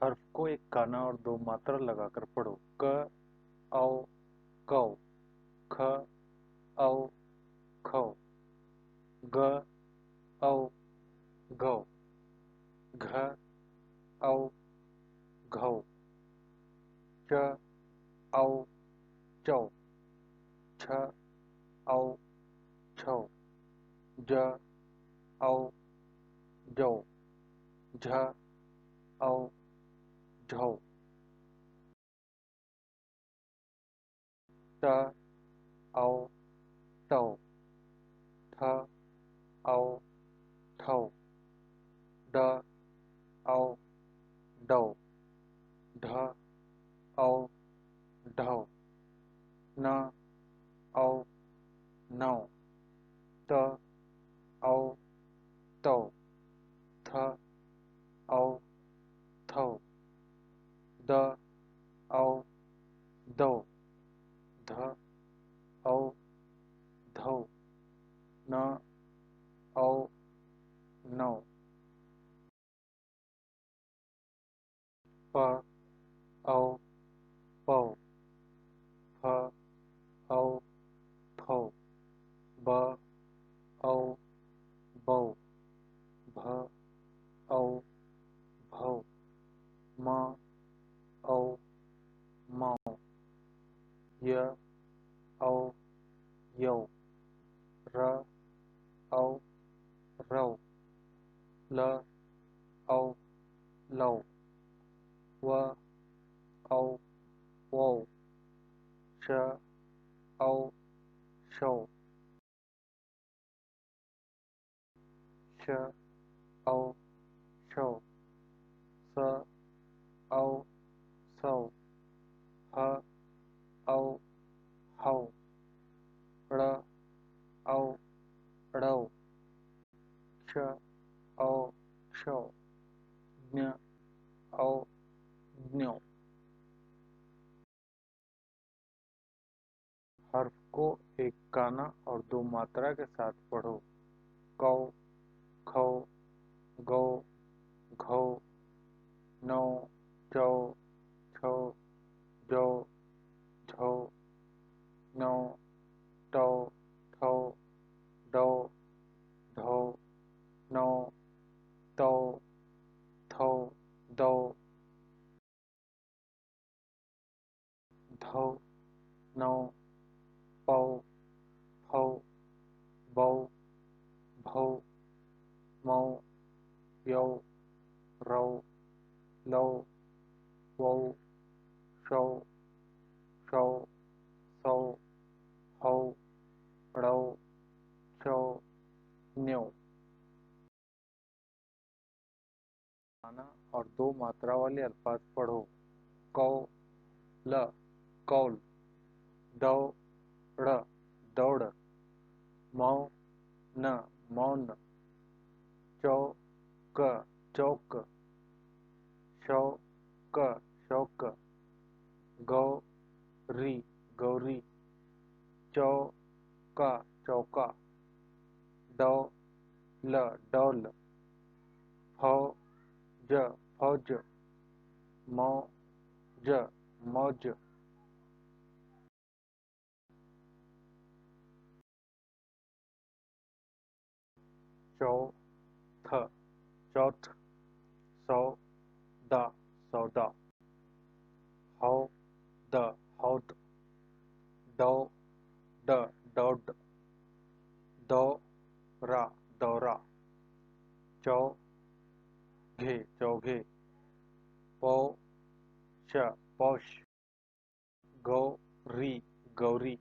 हर्फ को एक काना और दो मात्रा लगाकर पढ़ो। क औ कौ, ख औ खौ, ग औ गौ, घ औ घौ, च औ चौ, छ औ छौ, ज औ जौ, झ औ झौ, ट औ टौ, थ औ थौ, ड औ डौ, ढ औ ढौ, न औ नौ, त औ तौ, थ औ थौ, द औ दौ, ध औ धौ, न औ नौ, प औ पौ, फ औ फौ, ब औ बौ, भ औ भौ, म औ मौ, य औ यौ, र औ रौ, ल औ लौ, व औ वौ, श औ शौ, श औ शौ, स औ सौ, ह औ हौ, ड़ औ ड़ौ, क्ष औ क्षौ, ज्ञ औ ज्ञौ। हर्फ को एक काना और दो मात्रा के साथ पढ़ो। कौ, खौ, गौ, घौ, नौ, चौ, छौ, जौ, झौ, नौ, टौ, ठौ, डौ, ढौ, नौ, तौ, थौ, दौ, धौ, नौ, पौ, फौ, बौ, भौ, मौ, यौ, रौ, लौ, वौ, शौ, शौ, सौ, हौ, ड़ौ, चौ, न्यौ। काना और दो मात्रा वाले अल्फाज पढ़ो। कौ ल कौल, दौड़ दौड़, मौन मौन, चौक चौक, शौक शौक, गौरी गौरी, चौका चौका, डौल डौल, फौज फौज, मौज मौज। चौथ चौथ, सौदा सौदा, हौद हौद, दौड दौड, दौरा दौरा, चौघे चौघे, पौष पौष, गौरी गौरी,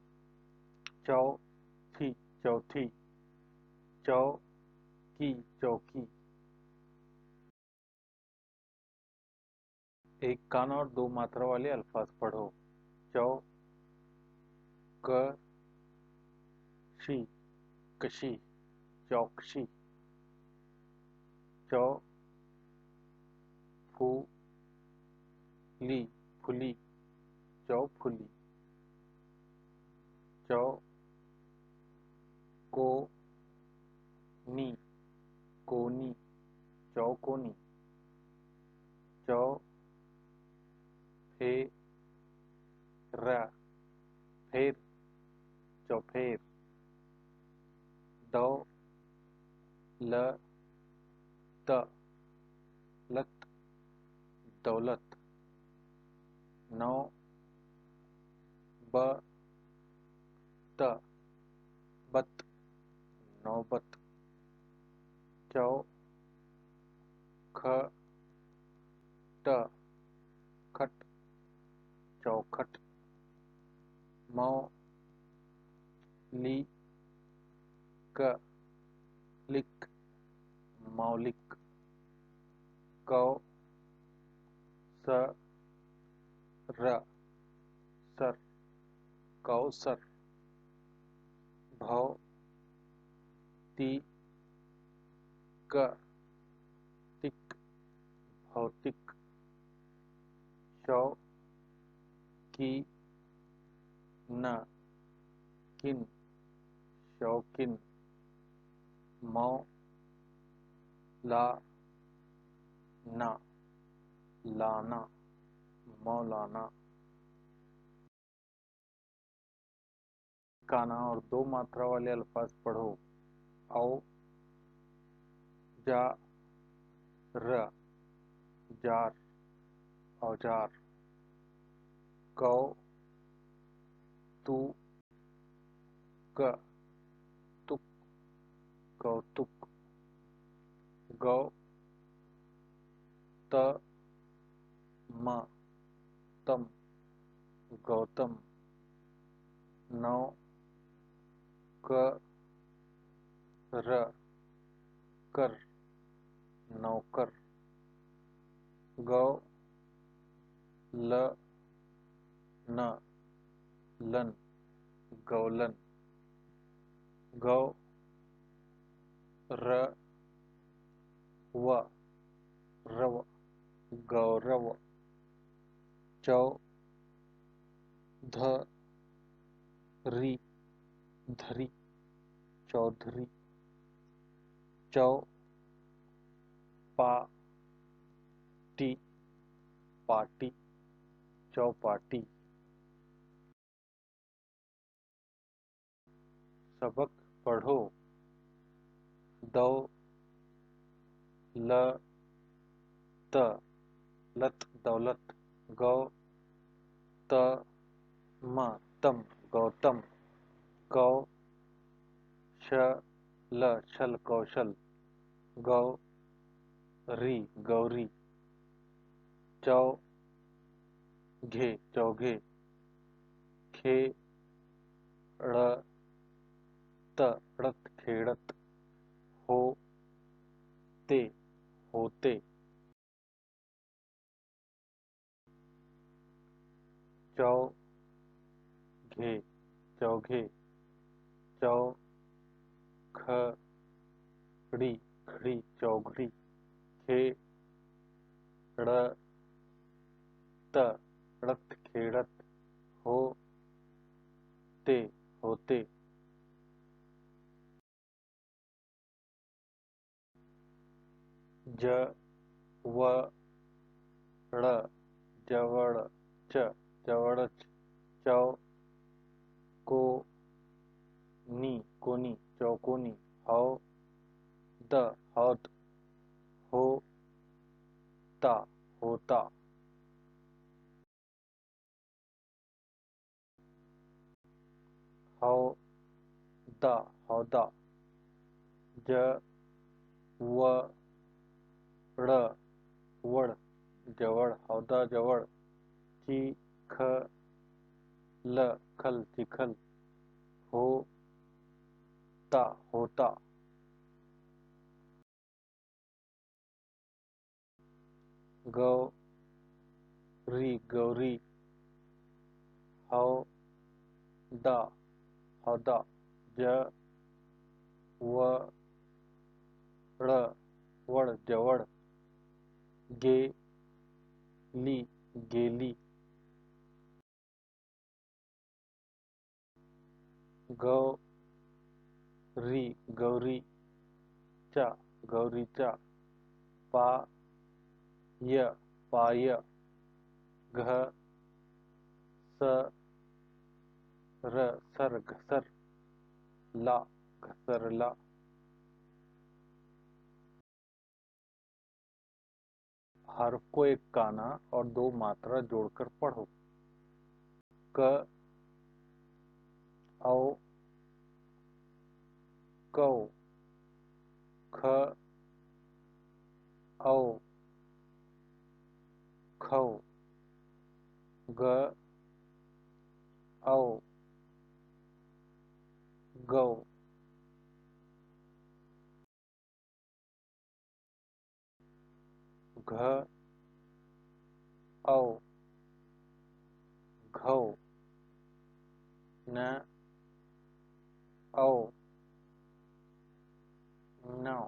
चौथी चौथी, चौकी चौकी। एक काना और दो मात्रा वाले अल्फाज पढ़ो। चौकशी कशी, चौकशी, चौफुली फुली, चौफुली, चौकोनी कोनी, चौकोनी, चौराहा द लत दौलत नौ ब त बत नौबत चौ ख ट खट चौखट मौ ली क लिक मौलिक कौ स र सर कौसर भौ ती क तिक भौतिक शौ की न किन शौकिन मौ ला ना लाना मौलाना काना और दो मात्रा वाले अल्फाज पढ़ो। औ जा र जार औजार कौ तू क तुक कौतुक गौ त म तम गौतम नौ क र कर नौकर गौ ल न लन गौलन गौ र व रव गौरव चौ ध री धरी चौधरी चौ पा टी पाटी चौपाटी सबक पढ़ो। दौ ल त लत दौलत गौ त म तम गौतम कौ श ल छल कौशल गौ री गौरी चौ घे चौघे खे ड़ त ड़त खेड़त हो ते होते चौ घे चौघे चौ ख ड़ी खड़ी चौघड़ी खे ड़ त ड़त खेड़त हो ते होते ज व ड़ जवड़ च जवड़च चौ को नी कोनी चौकोनी हौ द हौद हो ता होता हौ दा हौदा ज व ड़ वड़ जवड़ हौदा जवड़ ची ख ल खल चिखल हो ता होता गौ री गौरी हौ दा हौदा ज व ड़ वड़ जवड़ गे ली गेली गौ री गौरी चा गौरीचा पा य पाय घ स र सर घसर ला घसरला हर्फ को एक काना और दो मात्रा जोड़कर पढ़ो। क, औ, कौ, ख, औ, खौ, ग, औ, गौ। घ, औ, घौ, न, औ, नौ।